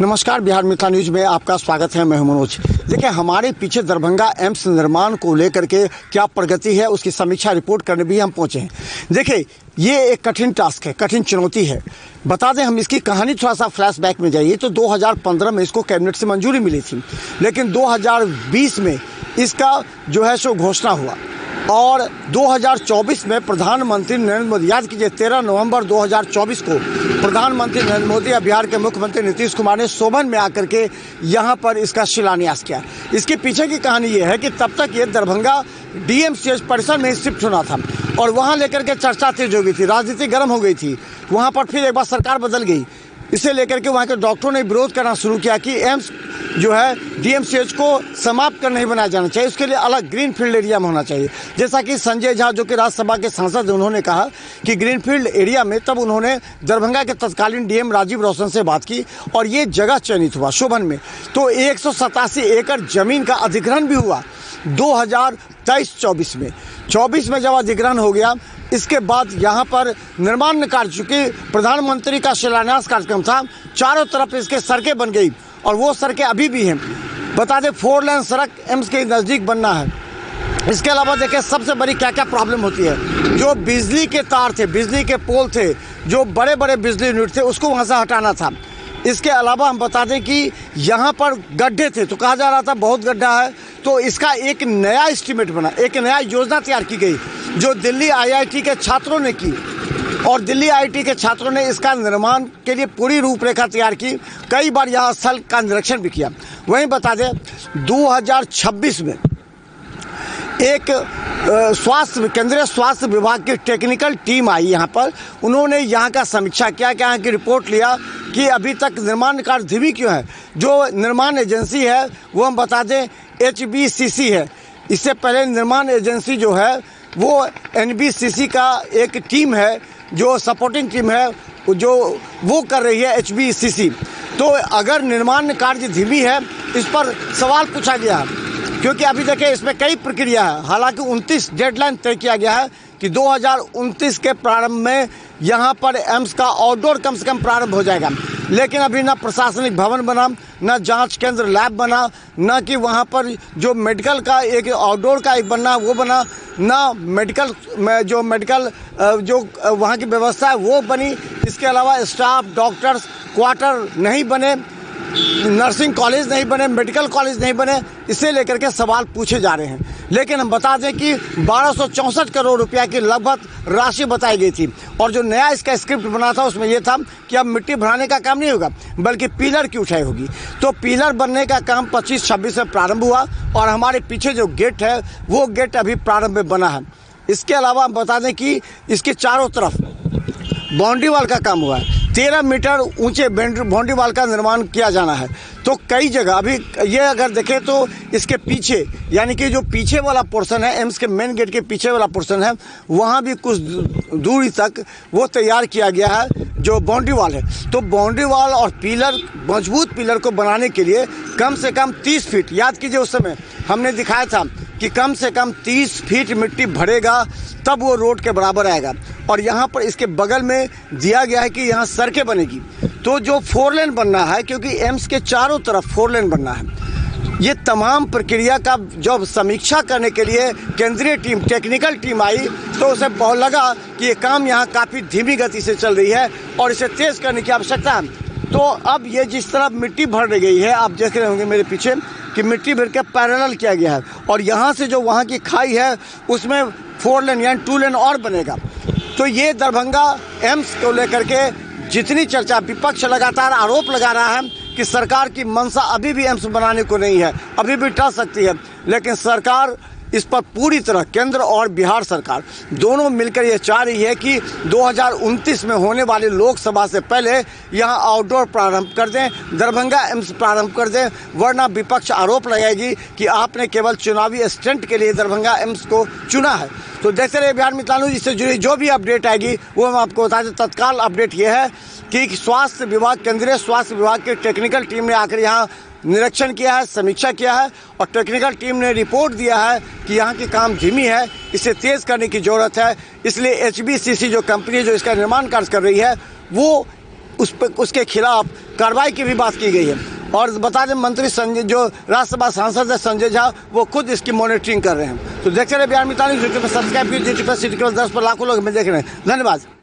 नमस्कार, बिहार मिथिला न्यूज में आपका स्वागत है। मैं हूं मनोज। देखिए, हमारे पीछे दरभंगा एम्स निर्माण को लेकर के क्या प्रगति है उसकी समीक्षा रिपोर्ट करने भी हम पहुंचे हैं। देखिए, ये एक कठिन टास्क है, कठिन चुनौती है। बता दें, हम इसकी कहानी थोड़ा सा फ्लैशबैक में जाइए तो 2015 में इसको कैबिनेट से मंजूरी मिली थी, लेकिन 2020 में इसका जो है सो घोषणा हुआ और 2024 में प्रधानमंत्री नरेंद्र मोदी, याद कीजिए 13 नवंबर 2024 को प्रधानमंत्री नरेंद्र मोदी और बिहार के मुख्यमंत्री नीतीश कुमार ने सोबन में आकर के यहाँ पर इसका शिलान्यास किया। इसके पीछे की कहानी ये है कि तब तक ये दरभंगा डीएमसीएच परिसर में शिफ्ट होना था और वहाँ लेकर के चर्चा तेज हो गई थी, राजनीति गर्म हो गई थी। वहाँ पर फिर एक बार सरकार बदल गई, इसे लेकर के वहाँ के डॉक्टरों ने विरोध करना शुरू किया कि एम्स जो है डीएमसीएच को समाप्त कर नहीं बनाया जाना चाहिए, उसके लिए अलग ग्रीन फील्ड एरिया में होना चाहिए। जैसा कि संजय झा जो कि राज्यसभा के सांसद हैं, उन्होंने कहा कि ग्रीन फील्ड एरिया में, तब उन्होंने दरभंगा के तत्कालीन डीएम राजीव रौशन से बात की और ये जगह चयनित हुआ शोभन में। तो 187 एकड़ जमीन का अधिग्रहण भी हुआ 2023-24 में। 24 में जब अधिग्रहण हो गया, इसके बाद यहाँ पर निर्माण कार्य, चूँकि प्रधानमंत्री का शिलान्यास कार्यक्रम था, चारों तरफ इसके सड़कें बन गई और वो सड़कें अभी भी हैं। बता दें, 4 लेन सड़क एम्स के नज़दीक बनना है। इसके अलावा देखिए, सबसे बड़ी क्या क्या प्रॉब्लम होती है। जो बिजली के तार थे, बिजली के पोल थे, जो बड़े बड़े बिजली यूनिट थे, उसको वहाँ से हटाना था। इसके अलावा हम बता दें कि यहाँ पर गड्ढे थे, तो कहा जा रहा था बहुत गड्ढा है, तो इसका एक नया एस्टीमेट बना, एक नया योजना तैयार की गई जो दिल्ली आईआईटी के छात्रों ने की और दिल्ली आईआईटी के छात्रों ने इसका निर्माण के लिए पूरी रूपरेखा तैयार की। कई बार यहाँ स्थल का निरीक्षण भी किया। वहीं बता दें, 2026 में एक केंद्रीय स्वास्थ्य विभाग की टेक्निकल टीम आई यहाँ पर। उन्होंने यहाँ का समीक्षा किया, यहाँ की रिपोर्ट लिया कि अभी तक निर्माण कार्य धीमी क्यों है। जो निर्माण एजेंसी है वो हम बता दें HBCC है। इससे पहले निर्माण एजेंसी जो है वो NBCC का एक टीम है, जो सपोर्टिंग टीम है, जो वो कर रही है HBCC। तो अगर निर्माण कार्य धीमी है, इस पर सवाल पूछा गया है, क्योंकि अभी देखिए इसमें कई प्रक्रिया है। हालांकि 29 डेडलाइन तय किया गया है कि 2029 के प्रारंभ में यहाँ पर एम्स का आउटडोर कम से कम प्रारंभ हो जाएगा, लेकिन अभी ना प्रशासनिक भवन बना, ना जांच केंद्र लैब बना, ना कि वहाँ पर जो मेडिकल का एक आउटडोर का एक बनना वो बना, ना मेडिकल जो वहाँ की व्यवस्था है वो बनी। इसके अलावा स्टाफ, डॉक्टर्स क्वार्टर नहीं बने, नर्सिंग कॉलेज नहीं बने, मेडिकल कॉलेज नहीं बने। इसे लेकर के सवाल पूछे जा रहे हैं। लेकिन हम बता दें कि 1264 करोड़ रुपया की लगभग राशि बताई गई थी और जो नया इसका स्क्रिप्ट बना था उसमें यह था कि अब मिट्टी भराने का काम नहीं होगा, बल्कि पिलर की उठाई होगी। तो पिलर बनने का काम 25-26 में प्रारंभ हुआ और हमारे पीछे जो गेट है वो गेट अभी प्रारंभ में बना है। इसके अलावा हम बता दें कि इसके चारों तरफ बाउंड्री वाल का काम हुआ है। 13 मीटर ऊंचे बाउंड्री वाल का निर्माण किया जाना है। तो कई जगह अभी ये अगर देखें तो इसके पीछे, यानी कि जो पीछे वाला पोर्शन है, एम्स के मेन गेट के पीछे वाला पोर्शन है, वहाँ भी कुछ दूरी तक वो तैयार किया गया है जो बाउंड्री वाल है। तो बाउंड्री वाल और पिलर, मजबूत पिलर को बनाने के लिए कम से कम 30 फीट, याद कीजिए उस समय हमने दिखाया था कि कम से कम 30 फीट मिट्टी भरेगा तब वो रोड के बराबर आएगा। और यहाँ पर इसके बगल में दिया गया है कि यहाँ सड़कें बनेगी। तो जो 4 लेन बनना है, क्योंकि एम्स के चारों तरफ 4 लेन बनना है। ये तमाम प्रक्रिया का जब समीक्षा करने के लिए केंद्रीय टीम, टेक्निकल टीम आई तो उसे बहुत लगा कि ये काम यहाँ काफ़ी धीमी गति से चल रही है और इसे तेज़ करने की आवश्यकता है। तो अब ये जिस तरह मिट्टी भर गई है, आप देख रहे होंगे मेरे पीछे कि मिट्टी भर के पैरेलल किया गया है और यहाँ से जो वहाँ की खाई है उसमें 4 लेन यानी 2 लेन और बनेगा। तो ये दरभंगा एम्स को लेकर के जितनी चर्चा, विपक्ष लगातार आरोप लगा रहा है कि सरकार की मंशा अभी भी एम्स बनाने को नहीं है, अभी भी टल सकती है, लेकिन सरकार इस पर पूरी तरह, केंद्र और बिहार सरकार दोनों मिलकर ये चाह रही है कि 2029 में होने वाली लोकसभा से पहले यहाँ आउटडोर प्रारंभ कर दें, दरभंगा एम्स प्रारंभ कर दें, वरना विपक्ष आरोप लगाएगी कि आपने केवल चुनावी स्टंट के लिए दरभंगा एम्स को चुना है। तो देखते रहिए बिहार मिथिला न्यूज। इससे जुड़ी जो भी अपडेट आएगी वो हम आपको बता दें। तत्काल अपडेट ये है कि स्वास्थ्य विभाग, केंद्रीय स्वास्थ्य विभाग की टेक्निकल टीम ने आकर यहाँ निरीक्षण किया है, समीक्षा किया है और टेक्निकल टीम ने रिपोर्ट दिया है कि यहाँ की काम धीमी है, इसे तेज़ करने की ज़रूरत है। इसलिए HBCC जो कंपनी जो इसका निर्माण कार्य कर रही है वो उसके खिलाफ कार्रवाई की भी बात की गई है। और बता दें मंत्री संजय, जो राज्यसभा सांसद है संजय झा, वो खुद इसकी मॉनिटरिंग कर रहे हैं। तो देखते रहे बिहार मितानी, यूट्यूब पर सब्सक्राइब कीजिए, यूट्यूब पर सिटी केवल 10 पर लाखों लोग हमें देख रहे हैं। धन्यवाद।